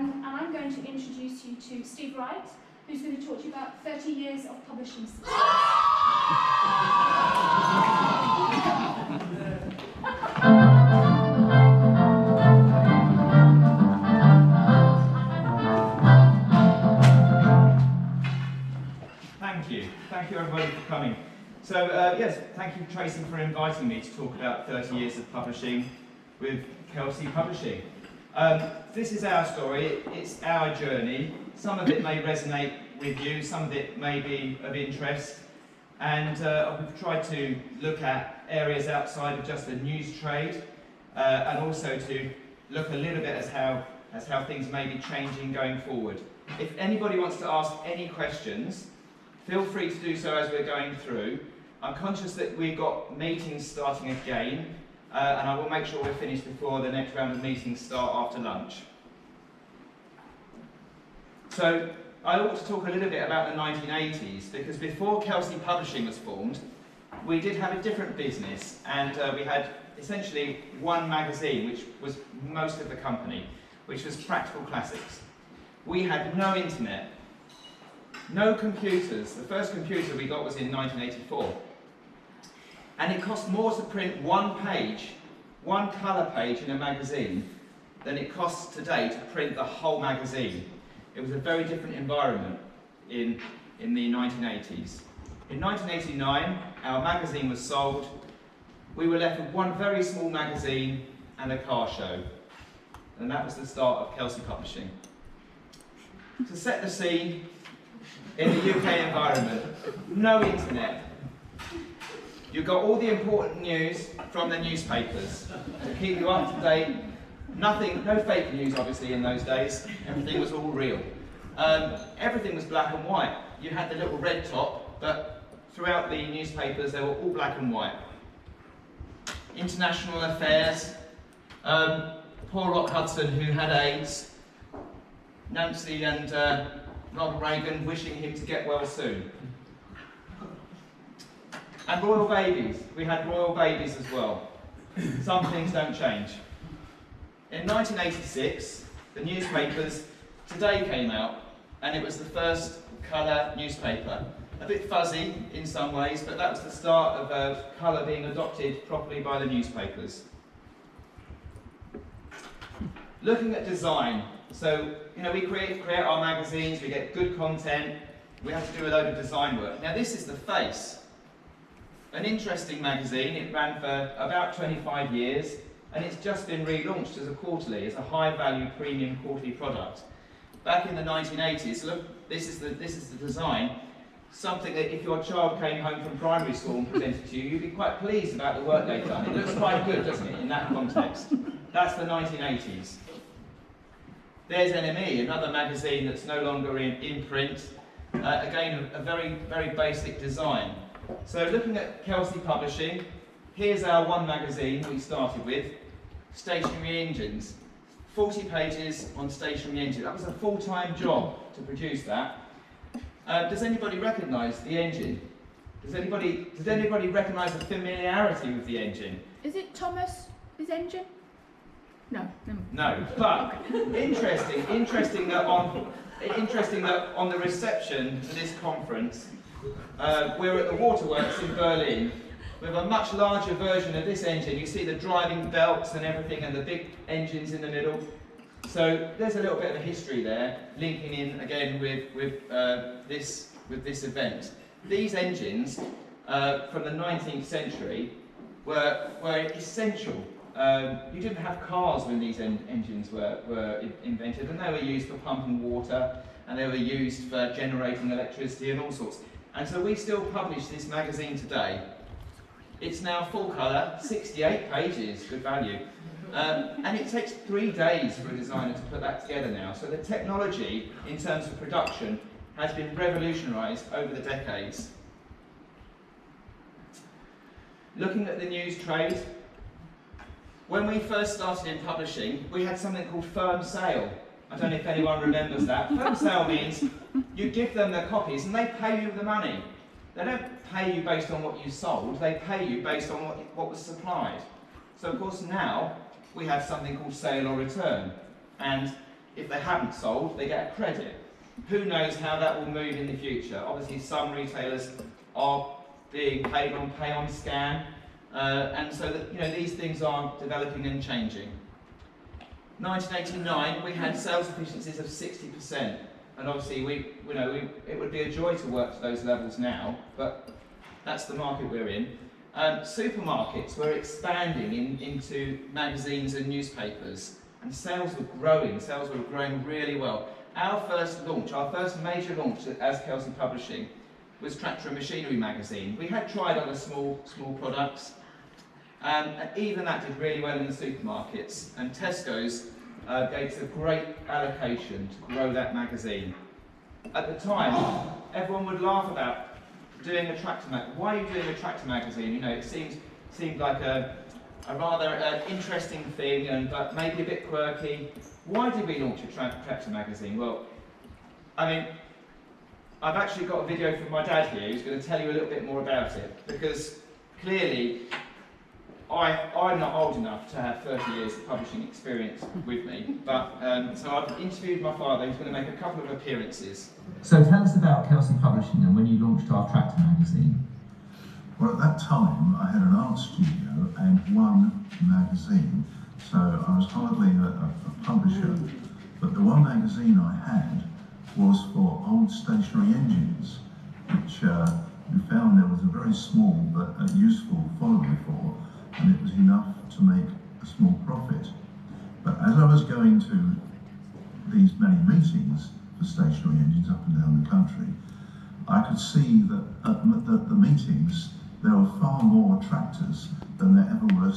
and I'm going to introduce you to Steve Wright, who's going to talk to you about 30 years of publishing success. Thank you everybody for coming. So yes, thank you Tracy for inviting me to talk about 30 years of publishing with Kelsey Publishing. This is our story, it's our journey. Some of it may resonate with you, some of it may be of interest, and we've tried to look at areas outside of just the news trade, and also to look a little bit as how things may be changing going forward. If anybody wants to ask any questions, feel free to do so as we're going through. I'm conscious that we've got meetings starting again, and I will make sure we're finished before the next round of meetings start after lunch. So I ought to talk a little bit about the 1980s, because before Kelsey Publishing was formed, we did have a different business, and we had essentially one magazine, which was most of the company, which was Practical Classics. We had no internet, no computers. The first computer we got was in 1984. And it cost more to print one page, one colour page in a magazine, than it costs today to print the whole magazine. It was a very different environment in the 1980s. In 1989, our magazine was sold. We were left with one very small magazine and a car show. And that was the start of Kelsey Publishing. To set the scene, in the UK environment, no internet. You got all the important news from the newspapers to keep you up to date. Nothing, no fake news obviously in those days. Everything was all real. Everything was black and white. You had the little red top, but throughout the newspapers they were all black and white. International affairs. Poor Rock Hudson, who had AIDS. Nancy and Ronald Reagan wishing him to get well soon. And royal babies. We had royal babies as well. Some things don't change. In 1986, the newspapers Today came out, and it was the first colour newspaper. A bit fuzzy in some ways, but that was the start of colour being adopted properly by the newspapers. Looking at design. So, you know, we create our magazines, we get good content, we have to do a load of design work. Now this is The Face. An interesting magazine, it ran for about 25 years, and it's just been relaunched as a quarterly, as a high-value premium quarterly product. Back in the 1980s, look, this is the design. Something that if your child came home from primary school and presented to you, you'd be quite pleased about the work they've done. It looks quite good, doesn't it, in that context? That's the 1980s. There's NME, another magazine that's no longer in print. Again, a very, very basic design. So looking at Kelsey Publishing, here's our one magazine we started with, Stationary Engines. 40 pages on stationary engine. That was a full-time job to produce that. Does anybody recognise the engine? Does anybody recognise the familiarity with the engine? Is it Thomas' engine? No. No, but interesting that on the reception to this conference, we're at the Waterworks in Berlin with a much larger version of this engine. You see the driving belts and everything, and the big engines in the middle. So there's a little bit of a history there, linking in again with this event. These engines from the 19th century were essential. You didn't have cars when these engines were invented, and they were used for pumping water, and they were used for generating electricity and all sorts. And so we still publish this magazine today. It's now full colour, 68 pages, good value. And it takes 3 days for a designer to put that together now. So the technology, in terms of production, has been revolutionised over the decades. Looking at the news trade, when we first started in publishing, we had something called firm sale. I don't know if anyone remembers that. Firm sale means you give them the copies and they pay you the money. They don't pay you based on what you sold, they pay you based on what was supplied. So of course now we have something called sale or return. And if they haven't sold, they get a credit. Who knows how that will move in the future? Obviously, some retailers are being paid on pay on scan, and so that these things are developing and changing. 1989, we had sales efficiencies of 60%, and obviously it would be a joy to work to those levels now, but that's the market we're in. Supermarkets were expanding into magazines and newspapers, and sales were growing really well. Our first major launch as Kelsey Publishing was Tractor and Machinery magazine. We had tried other small products, and even that did really well in the supermarkets, and Tesco's gave us a great allocation to grow that magazine. At the time, everyone would laugh about doing a tractor magazine. Why are you doing a tractor magazine? It seemed like a rather interesting thing, but maybe a bit quirky. Why did we launch a tractor magazine? Well, I've actually got a video from my dad here who's going to tell you a little bit more about it, because clearly I'm not old enough to have 30 years of publishing experience with me, but so I've interviewed my father, who's going to make a couple of appearances. So tell us about Kelsey Publishing and when you launched our Tractor magazine. Well, at that time I had an art studio and one magazine, so I was hardly a publisher, but the one magazine I had was for old stationary engines, which we found there was a very small but useful following for, and it was enough to make a small profit. But as I was going to these many meetings for stationary engines up and down the country, I could see that at the meetings there were far more tractors than there ever were